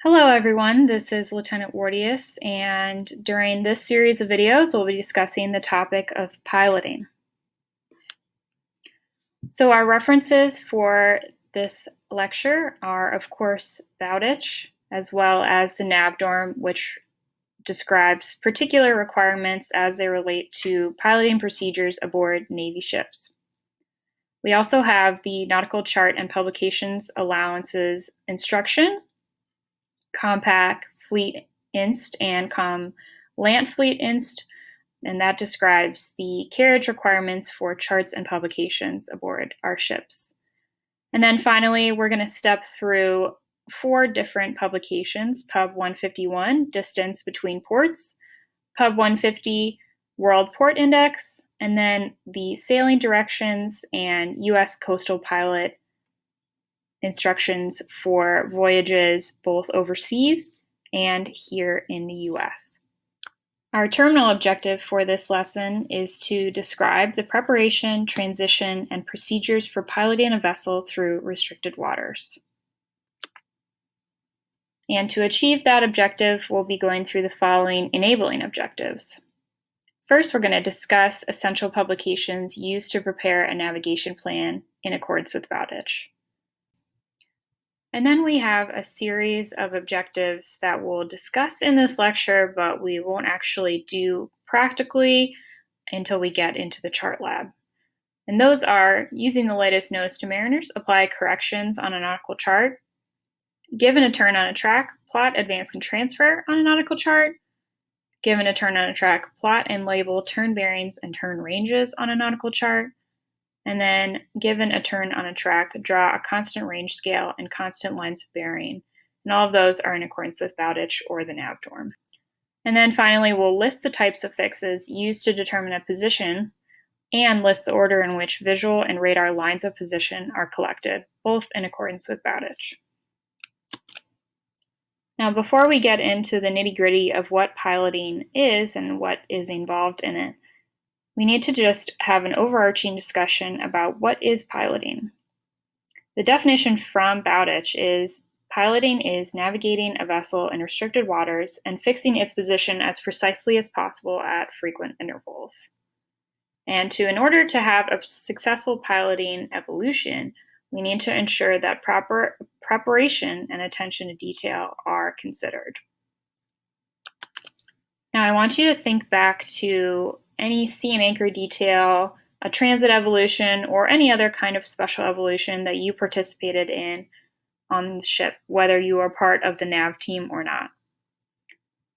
Hello everyone, this is Lieutenant Wardius, and during this series of videos we'll be discussing the topic of piloting. So our references for this lecture are, of course, Bowditch, as well as the NAVDORM, which describes particular requirements as they relate to piloting procedures aboard Navy ships. We also have the Nautical Chart and Publications Allowances Instruction, Compact Fleet Inst, and Com Lant Fleet Inst, and that describes the carriage requirements for charts and publications aboard our ships. And then finally, we're going to step through 4 different publications: Pub 151, Distance Between Ports; Pub 150, World Port Index; and then the Sailing Directions and U.S. Coastal Pilot instructions for voyages both overseas and here in the U.S. Our terminal objective for this lesson is to describe the preparation, transition, and procedures for piloting a vessel through restricted waters. And to achieve that objective, we'll be going through the following enabling objectives. First, we're going to discuss essential publications used to prepare a navigation plan in accordance with Bowditch. And then we have a series of objectives that we'll discuss in this lecture, but we won't actually do practically until we get into the chart lab. And those are: using the latest notice to mariners, apply corrections on a nautical chart; given a turn on a track, plot, advance, and transfer on a nautical chart; given a turn on a track, plot and label turn bearings and turn ranges on a nautical chart; and then, given a turn on a track, draw a constant range scale and constant lines of bearing. And all of those are in accordance with Bowditch or the NAVDORM. And then finally, we'll list the types of fixes used to determine a position and list the order in which visual and radar lines of position are collected, both in accordance with Bowditch. Now, before we get into the nitty-gritty of what piloting is and what is involved in it, we need to just have an overarching discussion about what is piloting. The definition from Bowditch is: piloting is navigating a vessel in restricted waters and fixing its position as precisely as possible at frequent intervals. And in order to have a successful piloting evolution, we need to ensure that proper preparation and attention to detail are considered. Now, I want you to think back to any sea and anchor detail, a transit evolution, or any other kind of special evolution that you participated in on the ship, whether you are part of the NAV team or not.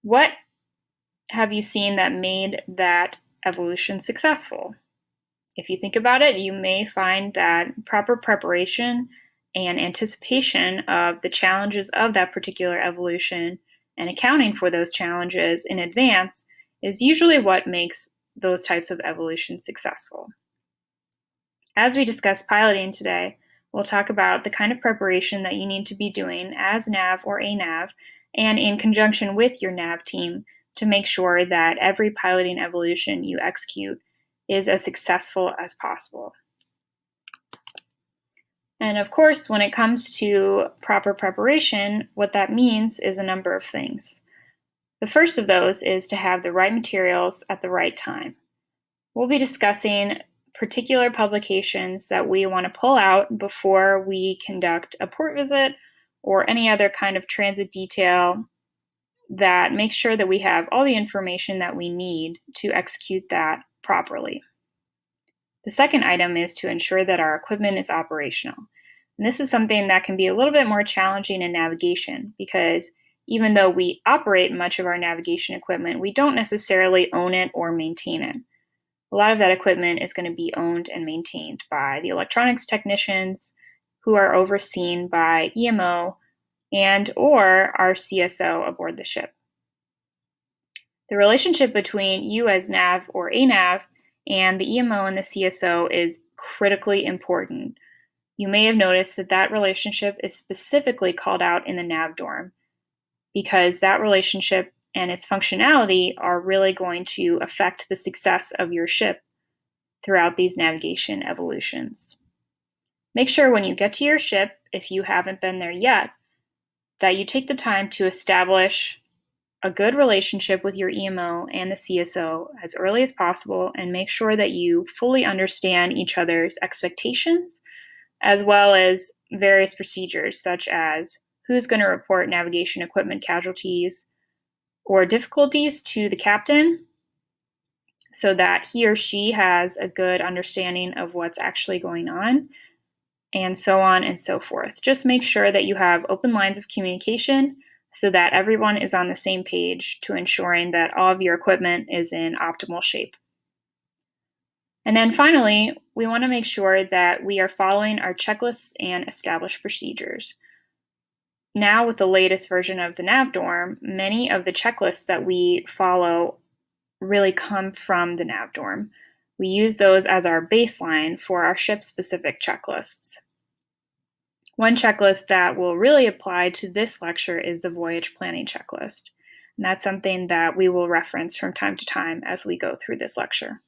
What have you seen that made that evolution successful? If you think about it, you may find that proper preparation and anticipation of the challenges of that particular evolution and accounting for those challenges in advance is usually what makes those types of evolutions successful. As we discuss piloting today, we'll talk about the kind of preparation that you need to be doing as NAV or ANAV and in conjunction with your NAV team to make sure that every piloting evolution you execute is as successful as possible. And of course, when it comes to proper preparation, what that means is a number of things. The first of those is to have the right materials at the right time. We'll be discussing particular publications that we want to pull out before we conduct a port visit or any other kind of transit detail that makes sure that we have all the information that we need to execute that properly. The second item is to ensure that our equipment is operational. And this is something that can be a little bit more challenging in navigation because even though we operate much of our navigation equipment, we don't necessarily own it or maintain it. A lot of that equipment is going to be owned and maintained by the electronics technicians who are overseen by EMO and or our CSO aboard the ship. The relationship between you as NAV or ANAV and the EMO and the CSO is critically important. You may have noticed that that relationship is specifically called out in the NAVDORM because that relationship and its functionality are really going to affect the success of your ship throughout these navigation evolutions. Make sure when you get to your ship, if you haven't been there yet, that you take the time to establish a good relationship with your EMO and the CSO as early as possible and make sure that you fully understand each other's expectations, as well as various procedures such as who's going to report navigation equipment casualties or difficulties to the captain so that he or she has a good understanding of what's actually going on, and so on and so forth. Just make sure that you have open lines of communication so that everyone is on the same page to ensuring that all of your equipment is in optimal shape. And then finally, we want to make sure that we are following our checklists and established procedures. Now, with the latest version of the NavDorm, many of the checklists that we follow really come from the NavDorm. We use those as our baseline for our ship-specific checklists. One checklist that will really apply to this lecture is the voyage planning checklist. And that's something that we will reference from time to time as we go through this lecture.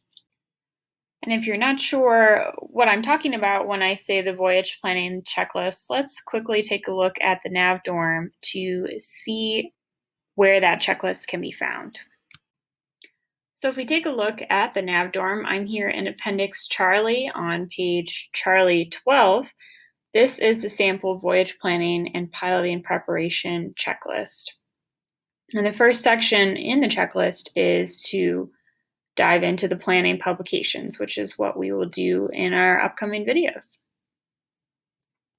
And if you're not sure what I'm talking about when I say the voyage planning checklist, let's quickly take a look at the NavDorm to see where that checklist can be found. So if we take a look at the NavDorm, I'm here in Appendix Charlie on page Charlie 12. This is the sample voyage planning and piloting preparation checklist. And the first section in the checklist is to dive into the planning publications, which is what we will do in our upcoming videos.